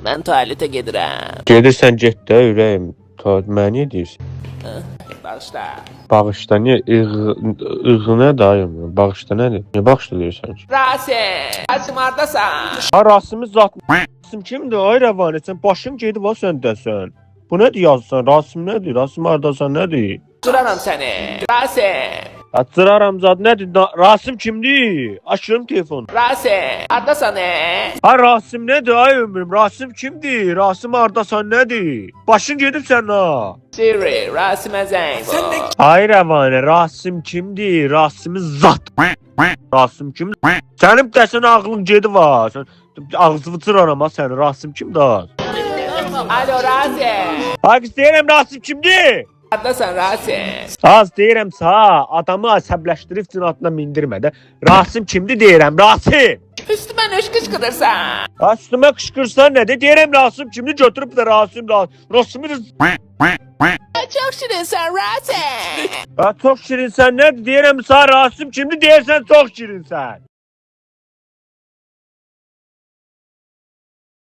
Mən tualetə gedirəm. Gedirsən get də ürəyim. Mənə niyə deyirsən? Bağışla. Bağışla niyə? Iğına dayım. Bağışla nədir? Niyə bağışla deyirsən ki? Rasim hardasan? Ha Rasim'i zat. Rasim kimdir? Ay Rəvanə sən başın gedib o səndəsən. Bu nədir yazsan? Rasim nədir? Rasim hardasan nədir? Duraram səni. Rasim. Açıraram zat nədir? Rasim kimdir? Açırım telefonu. Rasim. Hardasan Ha Rasim nədir ay ömrüm? Rasim kimdir? Rasim hardasan nədir? Başın gedib sən ha. Siri. Rasim'e zəng vur. Ay Rəvanə Rasim kimdir? Rasim'i zat. Rasim kimdir? Sənin dəsən ağlın gedib ha. Sən ağzını çıraram ha səni. Rasim kimdir? Alo Rasim. Ay kız deyirəm Rasim kimdir? Hardasan Rasim? Az deyirəm sağ, adamı əsəbləşdirib cinatına mindirmə də. Rasim kimdir deyirəm, Rasim. Üstümə nöş qışqırırsan. Ha üstümə qışqırsan nədir? Deyirəm Rasim kimdir götürüb də Rasim'i Çok şirinsən Rasim. Ha çox şirinsən nədir? Deyirəm sağ Rasim kimdir deyirsən çox şirinsən.